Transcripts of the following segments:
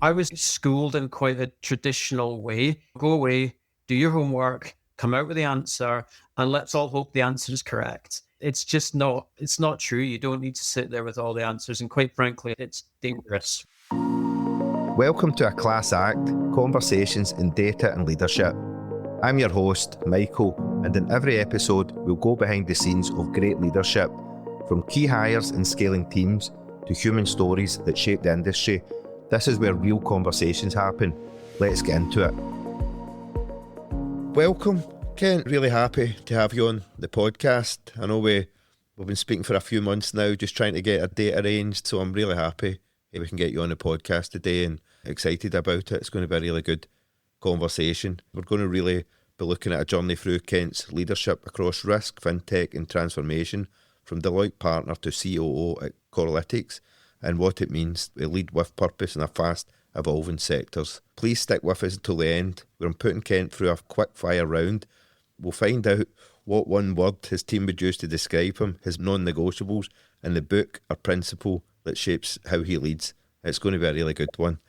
I was schooled in quite a traditional way. Go away, do your homework, come out with the answer, and let's all hope the answer is correct. It's not true. You don't need to sit there with all the answers. And quite frankly, it's dangerous. Welcome to A Class Act, Conversations in Data and Leadership. I'm your host, Michael, and in every episode, we'll go behind the scenes of great leadership, from key hires and scaling teams to human stories that shape the industry. This is where real conversations happen. Let's get into it. Welcome, Kent. Really happy to have you on the podcast. I know we've been speaking for a few months now, just trying to get a date arranged, so I'm really happy we can get you on the podcast today and excited about it. It's going to be a really good conversation. We're going to really be looking at a journey through Kent's leadership across risk, FinTech and transformation, from Deloitte Partner to COO at Corlytics, and what it means to lead with purpose in a fast evolving sectors. Please stick with us until the end, where I'm putting Kent through a quick fire round. We'll find out what one word his team would use to describe him, his non-negotiables, and the book or principle that shapes how he leads. It's going to be a really good one.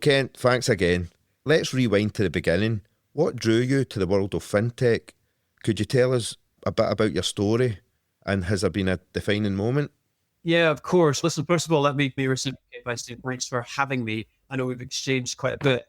Kent, thanks again. Let's rewind to the beginning. What drew you to the world of FinTech? Could you tell us a bit about your story, and has there been a defining moment? Yeah, of course. Listen, first of all, let me reciprocate by saying thanks for having me. I know we've exchanged quite a bit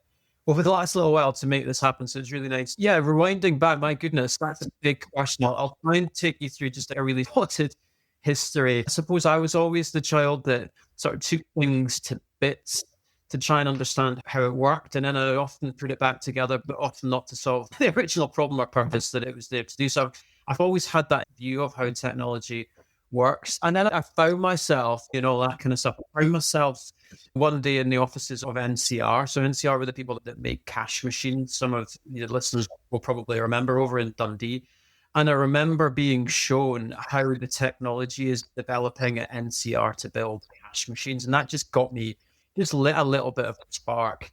over the last little while to make this happen, so it's really nice. Yeah, rewinding back, my goodness, that's a big question. I'll try and take you through just a really potted history. I suppose I was always the child that sort of took things to bits to try and understand how it worked, and then I often put it back together, but often not to solve the original problem or purpose that it was there to do. So I've always had that view of how technology works. And then I found myself, that kind of stuff. I found myself one day in the offices of NCR. So NCR were the people that make cash machines. Some of your listeners will probably remember, over in Dundee. And I remember being shown how the technology is developing at NCR to build cash machines. And that just lit a little bit of a spark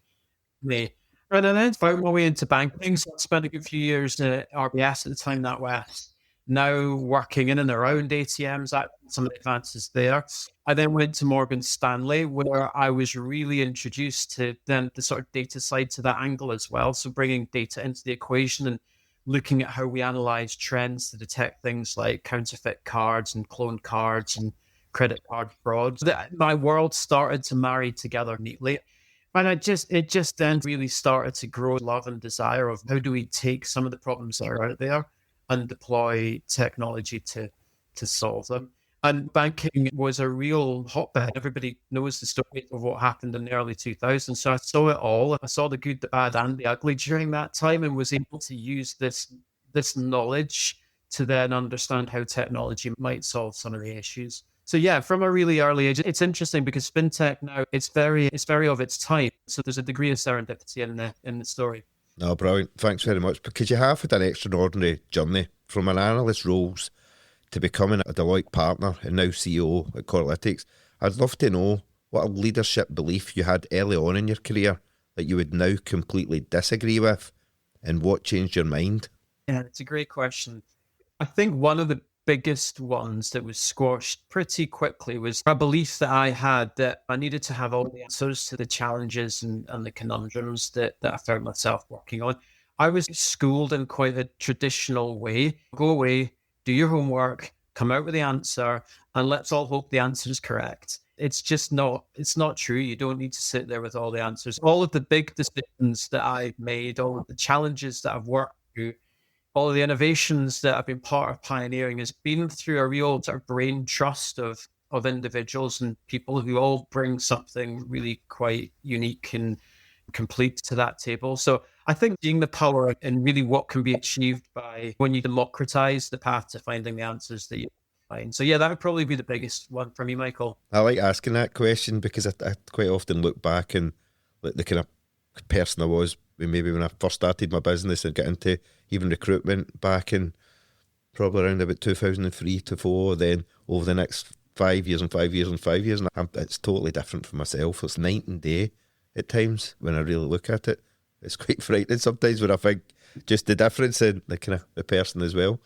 in me. And I then found my way into banking. So I spent a good few years at RBS at the time, NatWest. Now working in and around ATMs, some of the advances there. I then went to Morgan Stanley, where I was really introduced to then the sort of data side to that angle as well. So bringing data into the equation and looking at how we analyze trends to detect things like counterfeit cards and cloned cards and credit card fraud. My world started to marry together neatly. And it just then really started to grow love and desire of how do we take some of the problems that are out there and deploy technology to solve them. And banking was a real hotbed. Everybody knows the story of what happened in the early 2000s. So I saw it all. I saw the good, the bad, and the ugly during that time, and was able to use this knowledge to then understand how technology might solve some of the issues. So yeah, from a really early age, it's interesting because FinTech now, it's very of its time. So there's a degree of serendipity in the story. No, brilliant. Thanks very much. Because you have had an extraordinary journey from an analyst roles to becoming a Deloitte Partner and now CEO at Corlytics. I'd love to know what a leadership belief you had early on in your career that you would now completely disagree with, and what changed your mind? Yeah, it's a great question. I think one of the biggest ones that was squashed pretty quickly was a belief that I had that I needed to have all the answers to the challenges and the conundrums that I found myself working on. I was schooled in quite a traditional way. Go away, do your homework, come out with the answer, and let's all hope the answer is correct. It's not true. You don't need to sit there with all the answers. All of the big decisions that I've made, all of the challenges that I've worked through, all of the innovations that I've been part of pioneering has been through a real sort of brain trust of individuals and people who all bring something really quite unique and complete to that table. So I think seeing the power in really what can be achieved by when you democratize the path to finding the answers that you find. So yeah, that would probably be the biggest one for me, Michael. I like asking that question because I quite often look back and the kind of person I was maybe when I first started my business and got into even recruitment back in probably around about 2003 to 4, then over the next 5 years and 5 years and 5 years, and it's totally different for myself. It's night and day at times when I really look at it. It's quite frightening sometimes when I think just the difference in the kind of the person as well.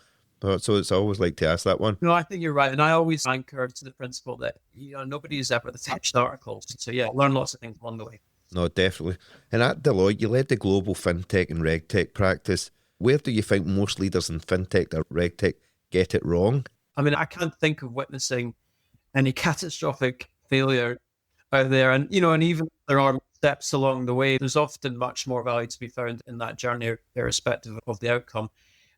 So it's always like to ask that one. No, I think you're right. And I always anchor to the principle that, nobody is ever the finished article. So yeah, learn lots of things along the way. No, definitely. And at Deloitte, you led the global FinTech and RegTech practice. Where do you think most leaders in FinTech or RegTech get it wrong? I mean, I can't think of witnessing any catastrophic failure out there. And, and even if there are steps along the way, there's often much more value to be found in that journey, irrespective of the outcome.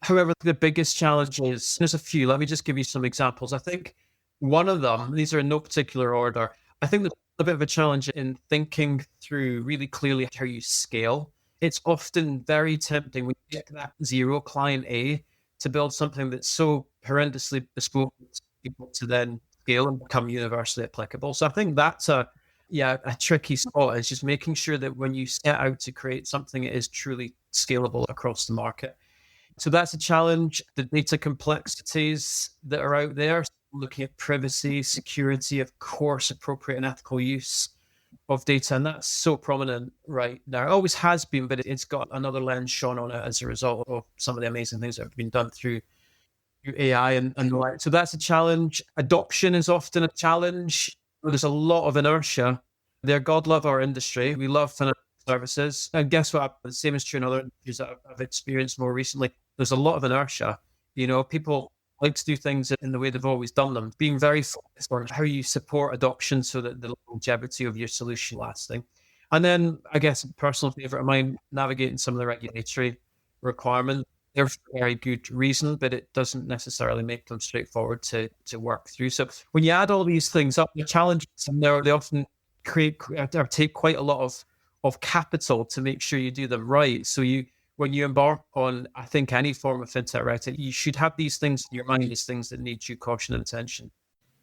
However, the biggest challenge is, there's a few. Let me just give you some examples. I think one of them, these are in no particular order, I think there's a bit of a challenge in thinking through really clearly how you scale. It's often very tempting when you get that zero client A to build something that's so horrendously bespoke to people to then scale and become universally applicable. So I think that's a tricky spot, is just making sure that when you set out to create something, it is truly scalable across the market. So that's a challenge. The data complexities that are out there, looking at privacy, security, of course, appropriate and ethical use of data. And that's so prominent right now. It always has been, but it's got another lens shone on it as a result of some of the amazing things that have been done through AI and the like. So that's a challenge. Adoption is often a challenge. There's a lot of inertia. God love our industry. We love financial services. And guess what? The same is true in other industries that I've experienced more recently. There's a lot of inertia. People like to do things in the way they've always done them. Being very focused on how you support adoption so that the longevity of your solution lasting. And then I guess a personal favorite of mine, navigating some of the regulatory requirements. They're for very good reason, but it doesn't necessarily make them straightforward to work through. So when you add all these things up, the challenges, they often take quite a lot of capital to make sure you do them right. So when you embark on, I think, any form of fintech, right, you should have these things in your mind, these things that need due caution and attention.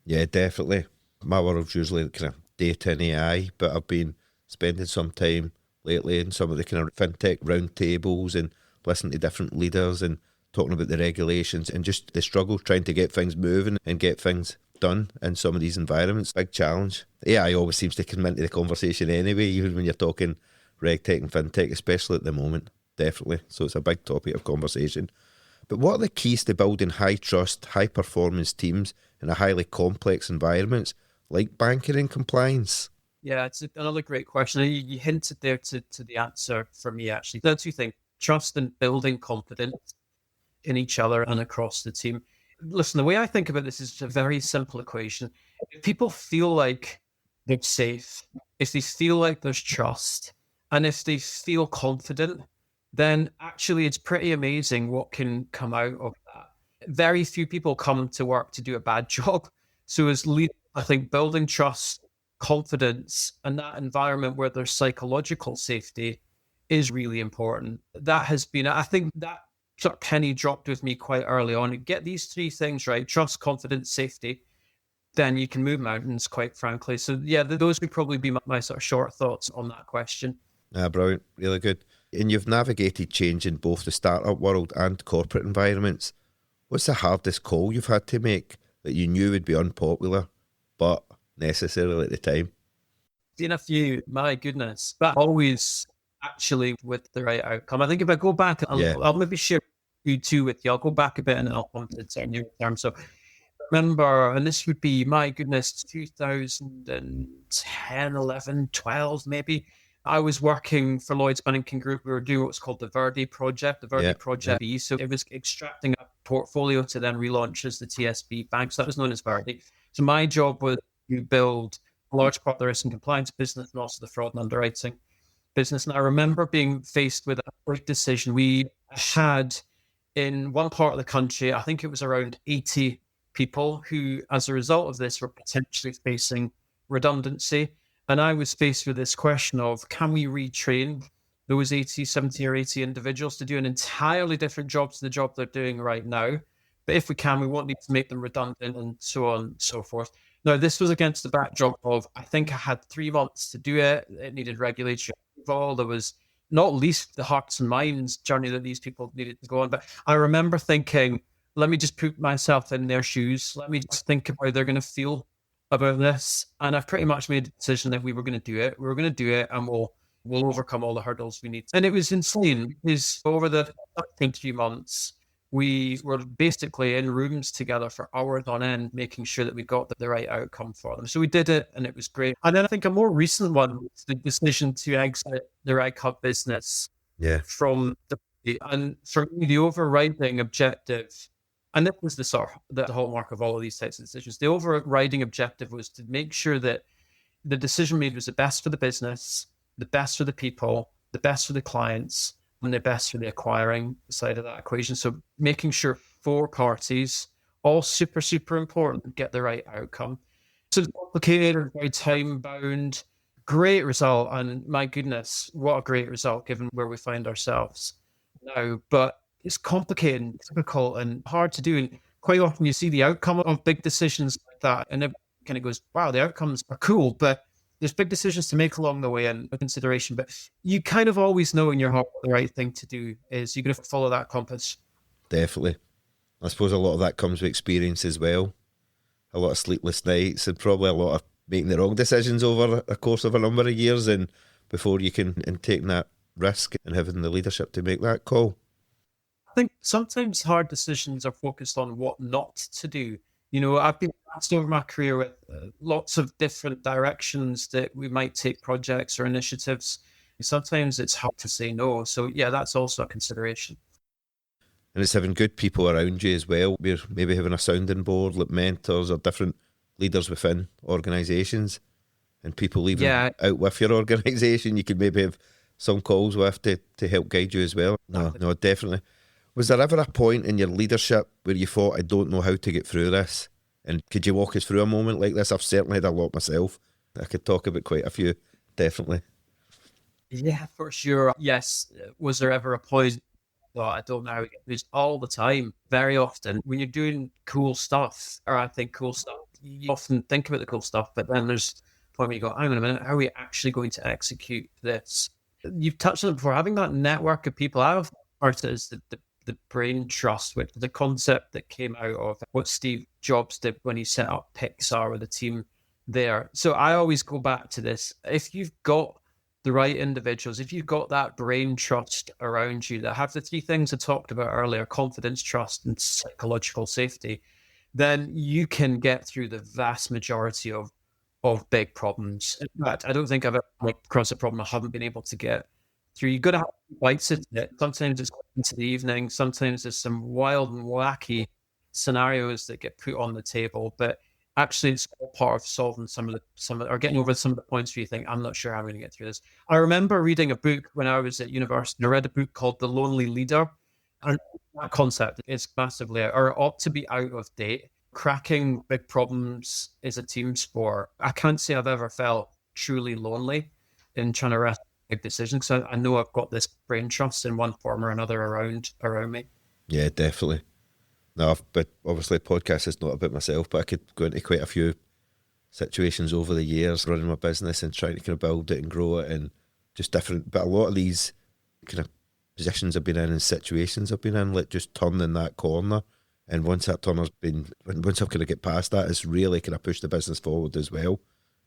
Yeah, definitely. My world's usually kind of data and AI, but I've been spending some time lately in some of the kind of fintech roundtables and listening to different leaders and talking about the regulations and just the struggle trying to get things moving and get things done in some of these environments. Big challenge. AI always seems to come into the conversation anyway, even when you're talking RegTech and FinTech, especially at the moment. Definitely. So it's a big topic of conversation. But what are the keys to building high trust, high performance teams in a highly complex environments like banking and compliance? Yeah, it's another great question. You hinted there to the answer for me, actually. There are two things: trust and building confidence in each other and across the team. Listen, the way I think about this is a very simple equation. If people feel like they're safe, if they feel like there's trust, and if they feel confident, then actually it's pretty amazing what can come out of that. Very few people come to work to do a bad job. So as leaders, I think building trust, confidence, and that environment where there's psychological safety is really important. That has been, I think that sort of penny dropped with me quite early on. Get these three things right: trust, confidence, safety, then you can move mountains, quite frankly. So yeah, those would probably be my sort of short thoughts on that question. Brilliant. Really good. And you've navigated change in both the startup world and corporate environments. What's the hardest call you've had to make that you knew would be unpopular, but necessary at the time? Seen a few, my goodness, but always actually with the right outcome. I think if I go back, I'll maybe share two with you. I'll go back a bit and I'll come to the new term. So remember, and this would be, my goodness, 2010, 11, 12 maybe. I was working for Lloyd's Banking Group. We were doing what's called the Verdi project, Project B. So it was extracting a portfolio to then relaunch as the TSB bank. So that was known as Verdi. So my job was to build a large part of the risk and compliance business and also the fraud and underwriting business. And I remember being faced with a big decision. We had in one part of the country, I think it was around 80 people who, as a result of this, were potentially facing redundancy. And I was faced with this question of, can we retrain those 70 or 80 individuals to do an entirely different job to the job they're doing right now? But if we can, we won't need to make them redundant and so on and so forth. Now, this was against the backdrop of, I think I had 3 months to do it. It needed regulatory approval. There was not least the hearts and minds journey that these people needed to go on. But I remember thinking, let me just put myself in their shoes. Let me just think of how they're going to feel about this. And I've pretty much made a decision that we were going to do it. We were going to do it, and we'll overcome all the hurdles we need. And it was insane because over the 3 months, we were basically in rooms together for hours on end, making sure that we got the right outcome for them. So we did it, and it was great. And then I think a more recent one was the decision to exit the RegHub business from and for me, the overriding objective, and this was the hallmark of all of these types of decisions, the overriding objective was to make sure that the decision made was the best for the business, the best for the people, the best for the clients, and the best for the acquiring side of that equation. So making sure 4 parties, all super, super important, get the right outcome. So it's complicated, very time bound, great result. And my goodness, what a great result given where we find ourselves now. But it's complicated and difficult and hard to do. And quite often you see the outcome of big decisions like that, and everyone kind of goes, wow, the outcomes are cool, but there's big decisions to make along the way and consideration. But you kind of always know in your heart what the right thing to do is. You're going to follow that compass. Definitely. I suppose a lot of that comes with experience as well. A lot of sleepless nights and probably a lot of making the wrong decisions over a course of a number of years, and before you can take that risk and having the leadership to make that call. I think sometimes hard decisions are focused on what not to do. You know, I've been asked over my career with lots of different directions that we might take projects or initiatives. Sometimes it's hard to say no. So yeah, that's also a consideration. And it's having good people around you as well. We're maybe having a sounding board, like mentors or different leaders within organisations, and people even out with your organisation. You could maybe have some calls with to help guide you as well. No, definitely. Was there ever a point in your leadership where you thought, I don't know how to get through this? And could you walk us through a moment like this? I've certainly had a lot myself. I could talk about quite a few, definitely. Yeah, for sure. Yes. Was there ever a point? Well, I don't know. It's all the time, very often. When you're doing cool stuff, or I think cool stuff, you often think about the cool stuff, but then there's a point where you go, hang on a minute, how are we actually going to execute this? You've touched on it before, having that network of people. I've heard it as the brain trust, which is the concept that came out of what Steve Jobs did when he set up Pixar with a team there. So I always go back to this. If you've got the right individuals, if you've got that brain trust around you that have the 3 things I talked about earlier, confidence, trust, and psychological safety, then you can get through the vast majority of big problems. In fact, I don't think I've ever come across a problem I haven't been able to get through. You've got to have lights in it. Sometimes it's into the evening. Sometimes there's some wild and wacky scenarios that get put on the table. But actually, it's all part of solving or getting over some of the points where you think, I'm not sure how I'm going to get through this. I remember reading a book when I was at university. I read a book called The Lonely Leader. And that concept is massively or ought to be out of date. Cracking big problems is a team sport. I can't say I've ever felt truly lonely in trying to wrestle big decisions, because I know I've got this brain trust in one form or another around me. Yeah, definitely. No, but obviously the podcast is not about myself, but I could go into quite a few situations over the years running my business and trying to kind of build it and grow it, and just different. But a lot of these kind of positions I've been in and situations I've been in, like just turning that corner. And once I've kind of get past that, it's really kind of pushed the business forward as well.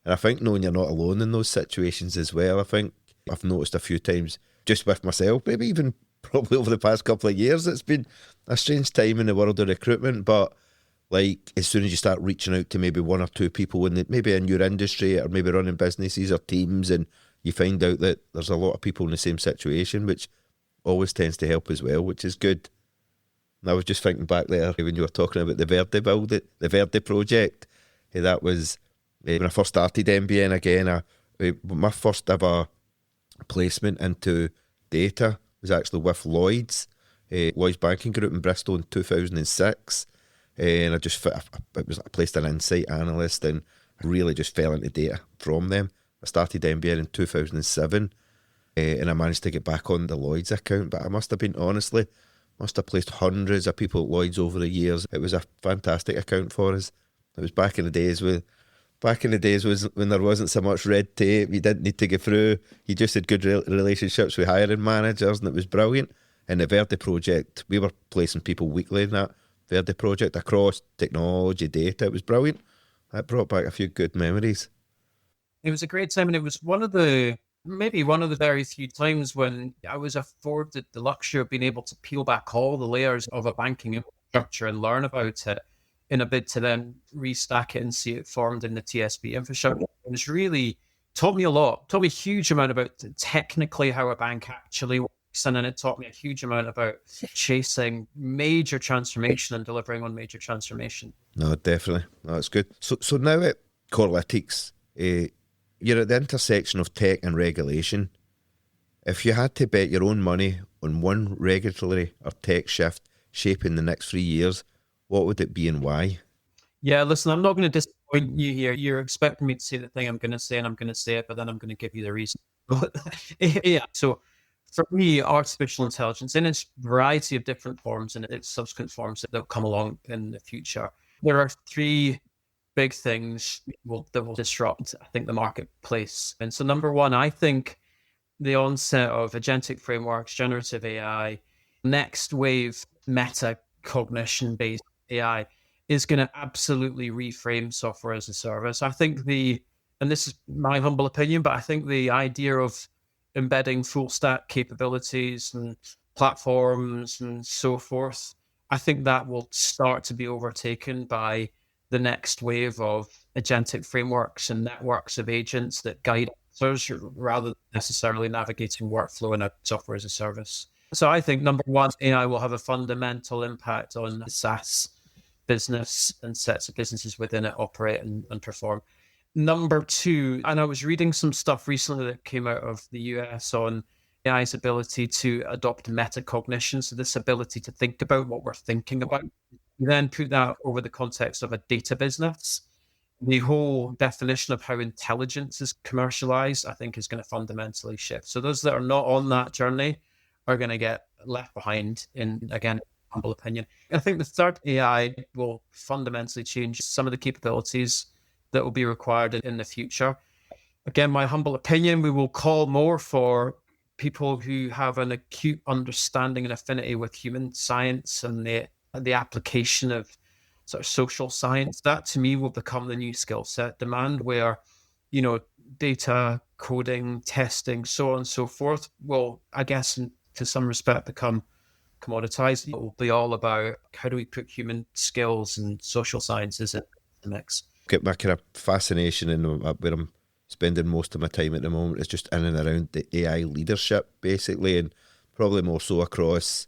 And I think knowing you're not alone in those situations as well, I think I've noticed a few times just with myself, maybe even probably over the past couple of years, it's been a strange time in the world of recruitment. But like, as soon as you start reaching out to maybe 1 or 2 people maybe in your industry or maybe running businesses or teams, and you find out that there's a lot of people in the same situation, which always tends to help as well, which is good. And I was just thinking back there when you were talking about the Verde project. That was when I first started MBN again. My first ever placement into data was actually with Lloyd's Banking Group in Bristol in 2006. And I placed an insight analyst and really just fell into data from them. I started MBN in 2007 and I managed to get back on the Lloyd's account, but I must have placed hundreds of people at Lloyd's over the years. It was a fantastic account for us. It was back in the days when there wasn't so much red tape. You didn't need to go through. You just had good relationships with hiring managers, and it was brilliant. And the Verde project, we were placing people weekly in that Verde project across technology, data. It was brilliant. That brought back a few good memories. It was a great time, and it was one of the maybe one of the very few times when I was afforded the luxury of being able to peel back all the layers of a banking infrastructure and learn about it in a bid to then restack it and see it formed in the TSB infrastructure. It's really taught me a lot, taught me a huge amount about technically how a bank actually works. And then it taught me a huge amount about chasing major transformation and delivering on major transformation. No, definitely. No, that's good. So now at Corlytics, you're at the intersection of tech and regulation. If you had to bet your own money on one regulatory or tech shift shaping the next 3 years, what would it be and why? Yeah, listen, I'm not going to disappoint you here. You're expecting me to say the thing I'm going to say, and I'm going to say it, but then I'm going to give you the reason. Yeah, so for me, artificial intelligence in its variety of different forms and its subsequent forms that will come along in the future, there are three big things that will disrupt, I think, the marketplace. And so number one, I think the onset of agentic frameworks, generative AI, next wave metacognition-based AI is going to absolutely reframe software as a service. I think and this is my humble opinion, but I think the idea of embedding full stack capabilities and platforms and so forth, I think that will start to be overtaken by the next wave of agentic frameworks and networks of agents that guide users rather than necessarily navigating workflow in a software as a service. So I think number one, AI will have a fundamental impact on the SaaS business and sets of businesses within it operate and perform. Number two, and I was reading some stuff recently that came out of the US on AI's ability to adopt metacognition, so this ability to think about what we're thinking about, then put that over the context of a data business. The whole definition of how intelligence is commercialized, I think, is going to fundamentally shift. So those that are not on that journey are going to get left behind in, again, humble opinion. I think the third, AI will fundamentally change some of the capabilities that will be required in the future. Again, my humble opinion, we will call more for people who have an acute understanding and affinity with human science and the application of sort of social science. That to me will become the new skill set demand, where, data, coding, testing, so on and so forth will, I guess, to some respect, become commoditized. It will be all about how do we put human skills and social sciences in the mix. Get my kind of fascination in where I'm spending most of my time at the moment is just in and around the AI leadership, basically, and probably more so across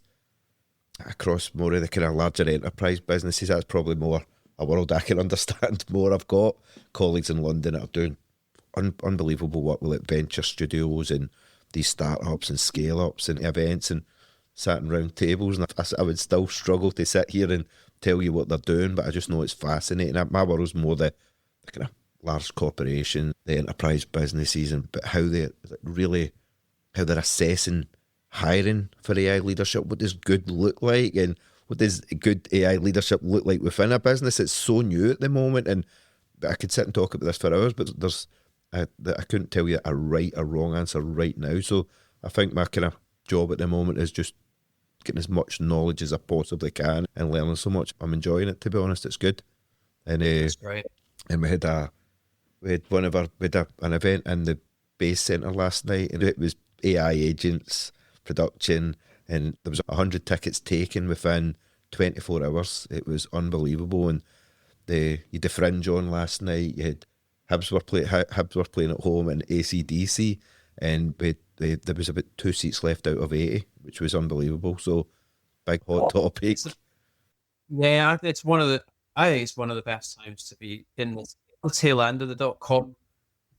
more of the kind of larger enterprise businesses. That's probably more a world I can understand more. I've got colleagues in London that are doing unbelievable work with like venture studios and these startups and scale-ups and events and sat in round tables, and I would still struggle to sit here and tell you what they're doing, but I just know it's fascinating. My world's more the kind of large corporation, the enterprise businesses, and but how they're assessing hiring for AI leadership. What does good look like, and what does good AI leadership look like within a business? It's so new at the moment, and I could sit and talk about this for hours, but I couldn't tell you a right or wrong answer right now. So I think my kind of job at the moment is just getting as much knowledge as I possibly can and learning so much. I'm enjoying it, to be honest. It's good. And that's great. And we had an event in the Base Centre last night, and it was AI agents, production, and there was 100 tickets taken within 24 hours. It was unbelievable. And you had the Fringe on last night. You had Hibs were playing at home in AC/DC, and there was about 2 seats left out of 80, which was unbelievable. So big hot topic. Yeah, I think it's one of the best times to be in the tail end of the .com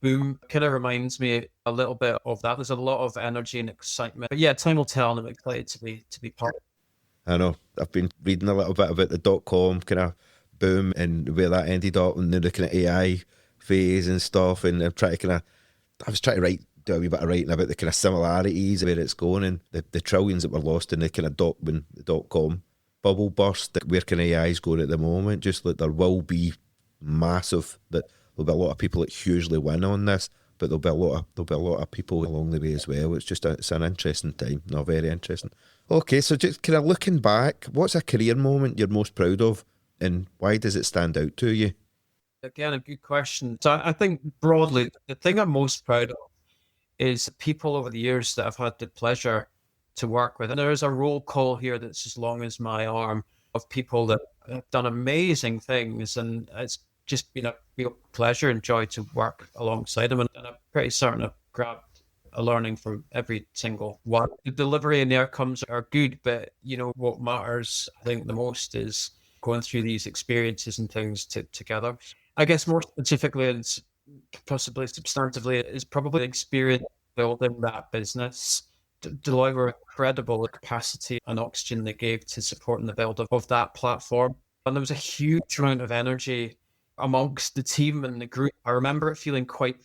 boom. Kind of reminds me a little bit of that. There's a lot of energy and excitement. But yeah, time will tell, and I'm excited to be part of it. I know. I've been reading a little bit about the .com kind of boom and where that ended up, and the kind of AI phase and stuff. And I was trying to do a wee bit of writing about the kind of similarities where it's going, and the trillions that were lost in the kind of when the .com bubble burst. Where kind of AI is going at the moment, just like there will be massive, that there'll be a lot of people that hugely win on this, but there'll be a lot of people along the way as well. It's an interesting time. No, very interesting. Okay, so just kind of looking back, what's a career moment you're most proud of, and why does it stand out to you? Again, a good question. So I think broadly, the thing I'm most proud of is people over the years that I've had the pleasure to work with. And there is a roll call here that's as long as my arm of people that have done amazing things. And it's just been a real pleasure and joy to work alongside them. And I'm pretty certain I've grabbed a learning from every single one. The delivery and the outcomes are good, but what matters, I think, the most is going through these experiences and things together. I guess more specifically and possibly substantively is probably the experience building that business. Deloitte were incredible, the capacity and oxygen they gave to supporting the build of that platform. And there was a huge amount of energy amongst the team and the group. I remember it feeling quite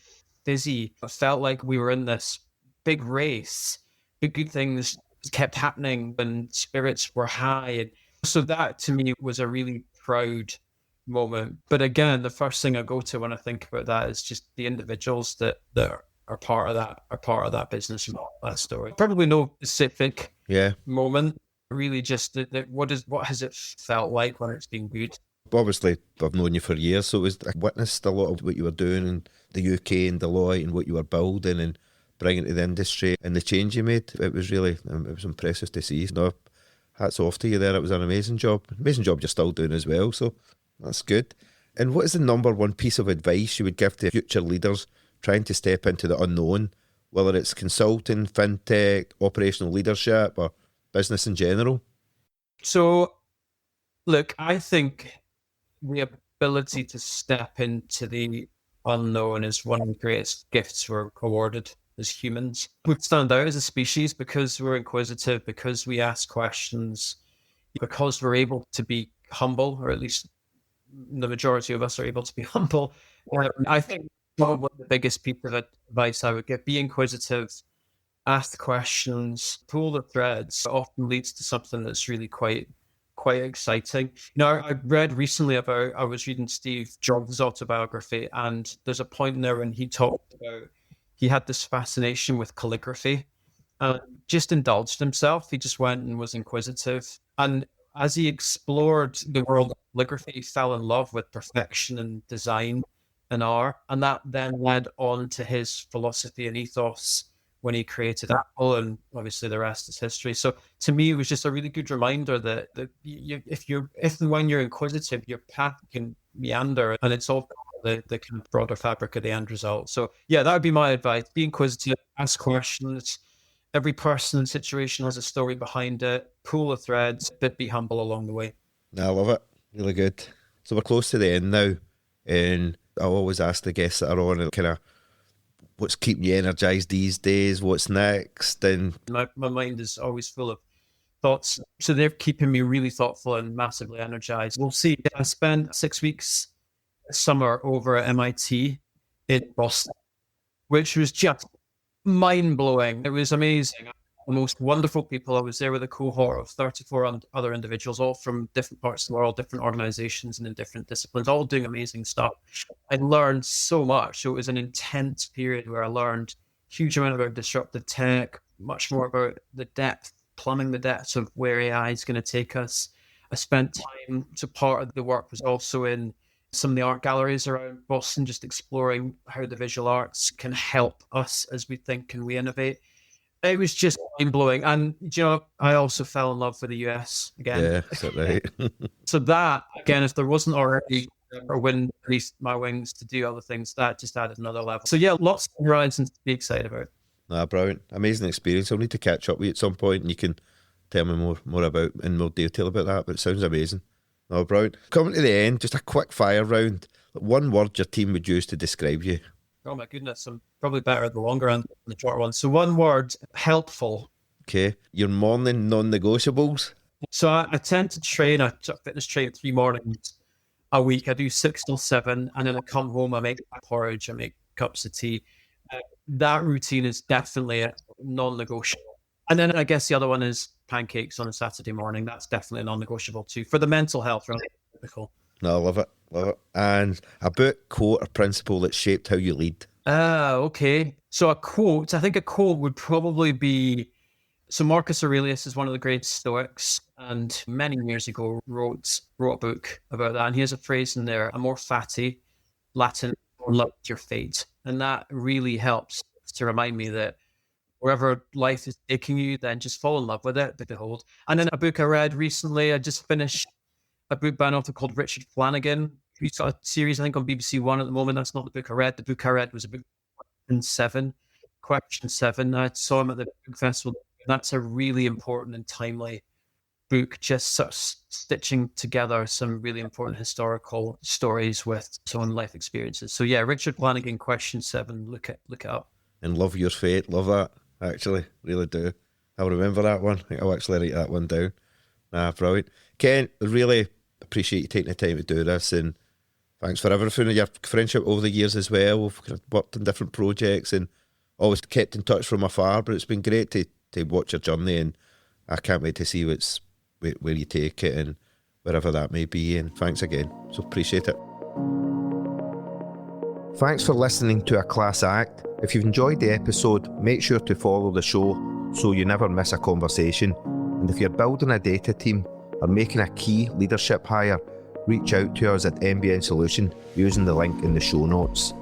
busy. It felt like we were in this big race. Good things kept happening and spirits were high. And so that to me was a really proud moment. But again, the first thing I go to when I think about that is just the individuals that are part of that business and that story. Probably no specific moment. Really, just that what has it felt like when it's been good? Obviously, I've known you for years, so I witnessed a lot of what you were doing in the UK and Deloitte and what you were building and bringing to the industry and the change you made. It was impressive to see. No, hats off to you there. It was an amazing job. Amazing job you're still doing as well, so that's good. And what is the number one piece of advice you would give to future leaders trying to step into the unknown, whether it's consulting, fintech, operational leadership, or business in general? So, look, I think the ability to step into the unknown is one of the greatest gifts we're awarded as humans. We stand out as a species because we're inquisitive, because we ask questions, because we're able to be humble, or at least the majority of us are able to be humble. I think probably the biggest piece of advice I would give: be inquisitive, ask questions, pull the threads. It often leads to something that's really quite exciting. I read recently I was reading Steve Jobs' autobiography, and there's a point in there when he talked about he had this fascination with calligraphy and just indulged himself. He just went and was inquisitive. And as he explored the world of calligraphy, he fell in love with perfection and design and art. And that then led on to his philosophy and ethos when he created Apple, and obviously the rest is history. So to me, it was just a really good reminder that if and when you're inquisitive, your path can meander, and it's all the kind of broader fabric of the end result. So yeah, that would be my advice: be inquisitive, ask questions. Every person and situation has a story behind it. Pull the threads, but be humble along the way. I love it. Really good. So we're close to the end now, and I always ask the guests that are on kind of what's keeping you energized these days, what's next. And my mind is always full of thoughts, so they're keeping me really thoughtful and massively energized. We'll see. I spent 6 weeks summer over at MIT in Boston, which was just mind-blowing. It was amazing. The most wonderful people. I was there with a cohort of 34 other individuals, all from different parts of the world, different organizations and in different disciplines, all doing amazing stuff. I learned so much. So it was an intense period where I learned a huge amount about disruptive tech, much more about the depth, plumbing the depths of where AI is going to take us. I spent time, so part of the work was also in some of the art galleries around Boston, just exploring how the visual arts can help us as we think and we innovate. It was just mind-blowing. And, I also fell in love with the US again. Yeah, is that right? So that, again, if there wasn't already a wind beneath my wings to do other things, that just added another level. So yeah, lots of horizons to be excited about. Brilliant. Amazing experience. I'll need to catch up with you at some point and you can tell me more about, in more detail about that, but it sounds amazing. Brilliant. Coming to the end, just a quick fire round. One word your team would use to describe you. Oh my goodness, I'm probably better at the longer end than the short one. So one word: helpful. Okay. Your morning non-negotiables? So I tend to train, I fitness train 3 mornings a week. I do 6 till 7, and then I come home, I make porridge, I make cups of tea. That routine is definitely a non-negotiable. And then I guess the other one is pancakes on a Saturday morning. That's definitely non-negotiable too, for the mental health. Right? I love it. And a book, quote, or principle that shaped how you lead. Okay. So I think a quote would probably be, so Marcus Aurelius is one of the great Stoics, and many years ago wrote a book about that. And he has a phrase in there: amor fati, Latin, or love your fate. And that really helps to remind me that wherever life is taking you, then just fall in love with it, behold. And then a book I read recently, I just finished a book by an author called Richard Flanagan. He's got a series, I think, on BBC One at the moment. That's not the book I read. The book I read was a book Question 7. I saw him at the book festival. That's a really important and timely book, just sort of stitching together some really important historical stories with some own life experiences. So yeah, Richard Flanagan, Question 7. Look it up. And Love Your Fate. Love that, actually. Really do. I'll remember that one. I think I'll actually write that one down. Brilliant. Kent, I really appreciate you taking the time to do this, and thanks for everything, your friendship over the years as well. We've kind of worked on different projects and always kept in touch from afar, but it's been great to watch your journey, and I can't wait to see where you take it and wherever that may be, and thanks again. So appreciate it. Thanks for listening to A Class Act. If you've enjoyed the episode, make sure to follow the show so you never miss a conversation. And if you're building a data team or making a key leadership hire, reach out to us at MBN Solution using the link in the show notes.